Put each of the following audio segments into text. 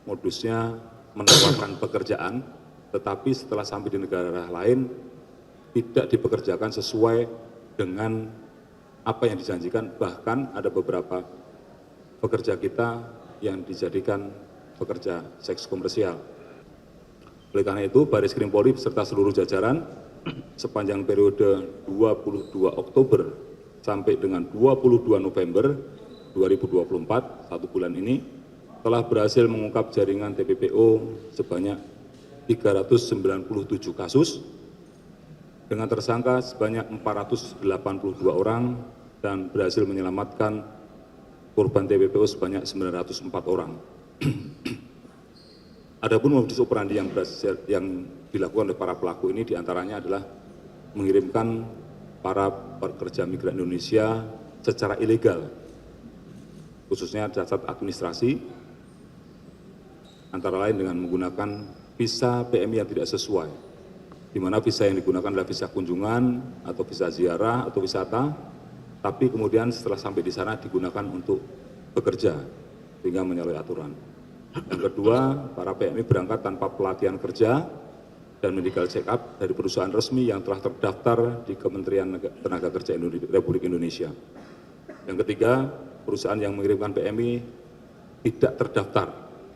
modusnya menawarkan pekerjaan, tetapi setelah sampai di negara lain tidak dipekerjakan sesuai dengan apa yang dijanjikan. Bahkan ada beberapa pekerja kita yang dijadikan pekerja seks komersial. Oleh karena itu, Baris Krim Polri beserta seluruh jajaran sepanjang periode 22 Oktober sampai dengan 22 November 2024, 1 bulan ini, telah berhasil mengungkap jaringan TPPO sebanyak 397 kasus dengan tersangka sebanyak 482 orang dan berhasil menyelamatkan korban TPPO sebanyak 904 orang. Adapun modus operandi yang dilakukan oleh para pelaku ini diantaranya adalah mengirimkan para pekerja migran Indonesia secara ilegal, khususnya cacat administrasi, antara lain dengan menggunakan visa PMI yang tidak sesuai, di mana visa yang digunakan adalah visa kunjungan atau visa ziarah atau wisata, tapi kemudian setelah sampai di sana digunakan untuk bekerja sehingga menyalahi aturan. Yang kedua, para PMI berangkat tanpa pelatihan kerja dan medical check up dari perusahaan resmi yang telah terdaftar di Kementerian Tenaga Kerja Republik Indonesia. Yang ketiga, perusahaan yang mengirimkan PMI tidak terdaftar,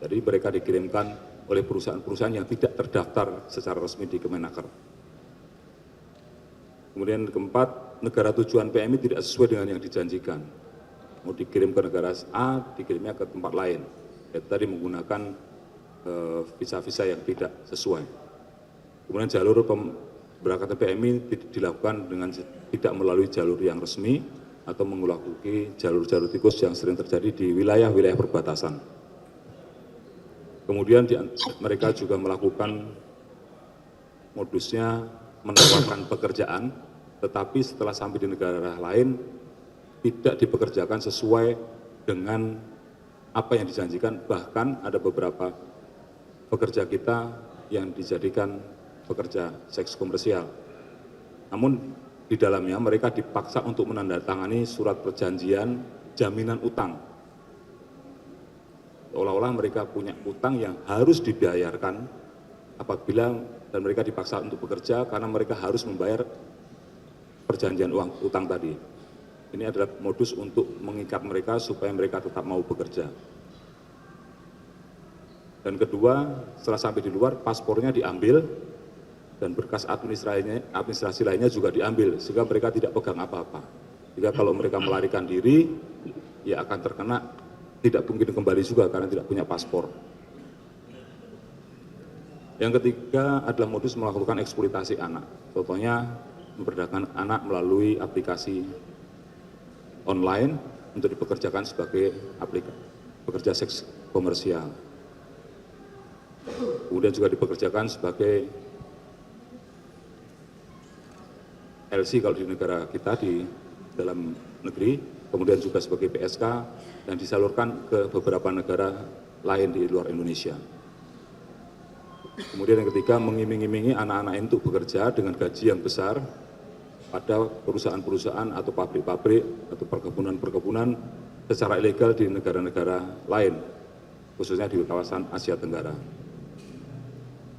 jadi mereka dikirimkan oleh perusahaan-perusahaan yang tidak terdaftar secara resmi di Kemenaker. Kemudian keempat, negara tujuan PMI tidak sesuai dengan yang dijanjikan. Mau dikirim ke negara A, dikirimnya ke tempat lain. Itu tadi menggunakan visa-visa yang tidak sesuai. Kemudian jalur pemberangkatan PMI dilakukan dengan tidak melalui jalur yang resmi atau mengulangi jalur-jalur tikus yang sering terjadi di wilayah-wilayah perbatasan. Kemudian mereka juga melakukan modusnya menawarkan pekerjaan, tetapi setelah sampai di negara lain tidak dipekerjakan sesuai dengan apa yang dijanjikan. Bahkan ada beberapa pekerja kita yang dijadikan pekerja seks komersial. Namun di dalamnya mereka dipaksa untuk menandatangani surat perjanjian jaminan utang. Seolah-olah mereka punya utang yang harus dibayarkan apabila, dan mereka dipaksa untuk bekerja karena mereka harus membayar perjanjian utang tadi. Ini adalah modus untuk mengikat mereka supaya mereka tetap mau bekerja. Dan kedua, setelah sampai di luar, paspornya diambil dan berkas administrasi lainnya juga diambil, sehingga mereka tidak pegang apa-apa. Jika kalau mereka melarikan diri, ya akan terkena, tidak mungkin kembali juga karena tidak punya paspor. Yang ketiga adalah modus melakukan eksploitasi anak. Contohnya, memperdagangkan anak melalui aplikasi online untuk dipekerjakan sebagai pekerja seks komersial. Kemudian juga dipekerjakan sebagai LC kalau di negara kita di dalam negeri, kemudian juga sebagai PSK dan disalurkan ke beberapa negara lain di luar Indonesia. Kemudian yang ketiga, mengiming-imingi anak-anak itu bekerja dengan gaji yang besar pada perusahaan-perusahaan atau pabrik-pabrik atau perkebunan-perkebunan secara ilegal di negara-negara lain, khususnya di kawasan Asia Tenggara.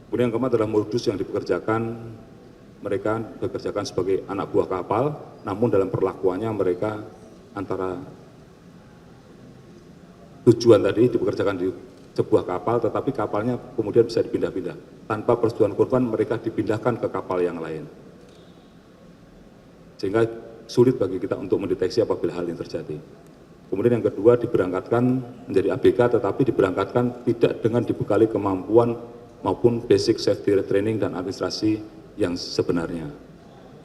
Kemudian yang keempat adalah modus yang dipekerjakan, mereka bekerjakan sebagai anak buah kapal, namun dalam perlakuannya mereka antara tujuan tadi dipekerjakan di sebuah kapal, tetapi kapalnya kemudian bisa dipindah-pindah. Tanpa persetujuan korban, mereka dipindahkan ke kapal yang lain. Sehingga sulit bagi kita untuk mendeteksi apabila hal ini terjadi. Kemudian yang kedua, diberangkatkan menjadi ABK, tetapi diberangkatkan tidak dengan dibekali kemampuan maupun basic safety training dan administrasi yang sebenarnya.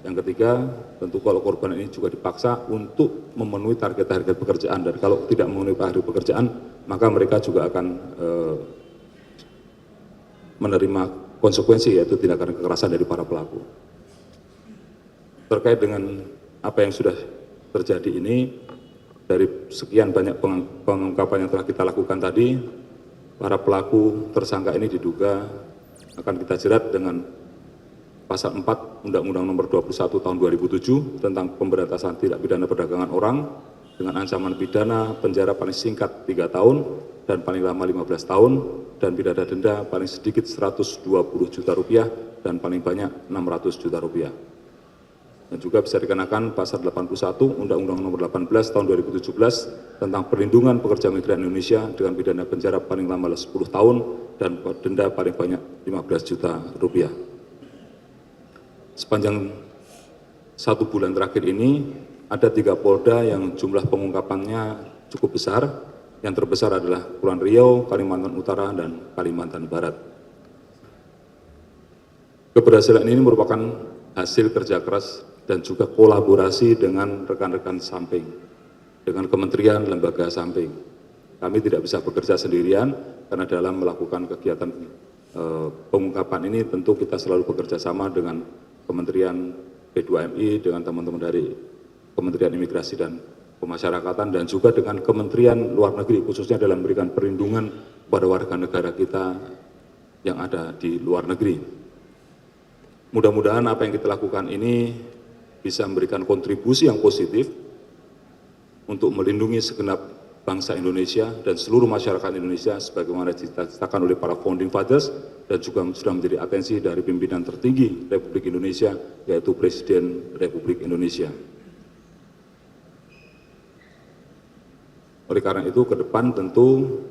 Yang ketiga, tentu kalau korban ini juga dipaksa untuk memenuhi target-target pekerjaan, dan kalau tidak memenuhi target pekerjaan, maka mereka juga akan menerima konsekuensi, yaitu tindakan kekerasan dari para pelaku. Terkait dengan apa yang sudah terjadi ini, dari sekian banyak pengungkapan yang telah kita lakukan tadi, para pelaku tersangka ini diduga akan kita jerat dengan Pasal 4 Undang-Undang Nomor 21 Tahun 2007 tentang pemberantasan tindak pidana perdagangan orang dengan ancaman pidana penjara paling singkat 3 tahun dan paling lama 15 tahun dan pidana denda paling sedikit 120 juta rupiah dan paling banyak 600 juta rupiah. Dan juga bisa dikenakan pasal 81 Undang-Undang Nomor 18 Tahun 2017 tentang perlindungan pekerja migran Indonesia dengan pidana penjara paling lama 10 tahun dan denda paling banyak 15 juta rupiah. Sepanjang 1 bulan terakhir ini ada 3 Polda yang jumlah pengungkapannya cukup besar. Yang terbesar adalah Kepulauan Riau, Kalimantan Utara, dan Kalimantan Barat. Keberhasilan ini merupakan hasil kerja keras dan juga kolaborasi dengan rekan-rekan samping, dengan kementerian, lembaga samping. Kami tidak bisa bekerja sendirian karena dalam melakukan kegiatan pengungkapan ini tentu kita selalu bekerja sama dengan Kementerian P2MI, dengan teman-teman dari Kementerian Imigrasi dan Pemasyarakatan, dan juga dengan Kementerian Luar Negeri, khususnya dalam memberikan perlindungan kepada warga negara kita yang ada di luar negeri. Mudah-mudahan apa yang kita lakukan ini bisa memberikan kontribusi yang positif untuk melindungi segenap bangsa Indonesia dan seluruh masyarakat Indonesia sebagaimana diciptakan oleh para founding fathers dan juga sudah menjadi atensi dari pimpinan tertinggi Republik Indonesia, yaitu Presiden Republik Indonesia. Oleh karena itu, ke depan tentu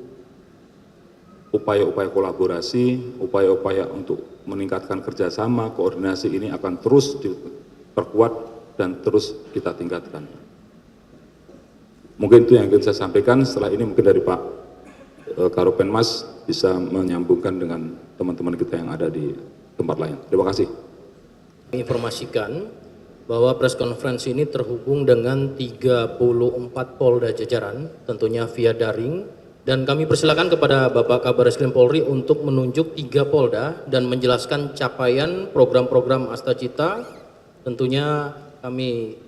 upaya-upaya kolaborasi, upaya-upaya untuk meningkatkan kerjasama, koordinasi ini akan terus diperkuat dan terus kita tingkatkan. Mungkin itu yang ingin saya sampaikan. Setelah ini mungkin dari Pak Karopenmas bisa menyambungkan dengan teman-teman kita yang ada di tempat lain. Terima kasih. Informasikan bahwa press conference ini terhubung dengan 34 Polda jajaran, tentunya via daring, dan kami persilakan kepada Bapak Kabareskrim Polri untuk menunjuk 3 Polda dan menjelaskan capaian program-program Astacita. Tentunya kami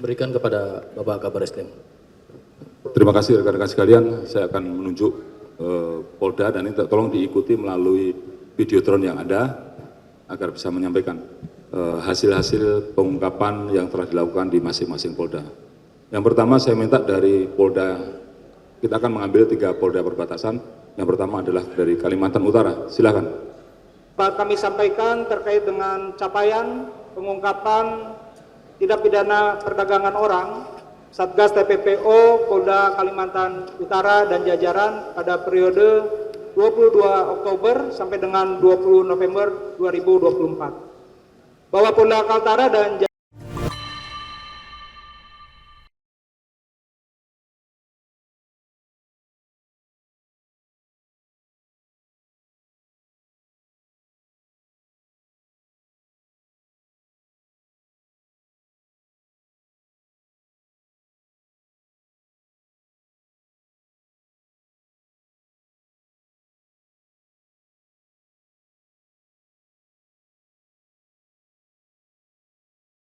berikan kepada Bapak Kabareskrim. Terima kasih rekan-rekan sekalian, saya akan menunjuk Polda dan ini tolong diikuti melalui videotron yang ada agar bisa menyampaikan hasil-hasil pengungkapan yang telah dilakukan di masing-masing Polda. Yang pertama saya minta dari Polda, kita akan mengambil 3 Polda perbatasan. Yang pertama adalah dari Kalimantan Utara, silakan. Pak, kami sampaikan terkait dengan capaian pengungkapan tindak pidana perdagangan orang Satgas TPPO Polda Kalimantan Utara dan jajaran pada periode 22 Oktober sampai dengan 20 November 2024. Bahwa Polda Kaltara dan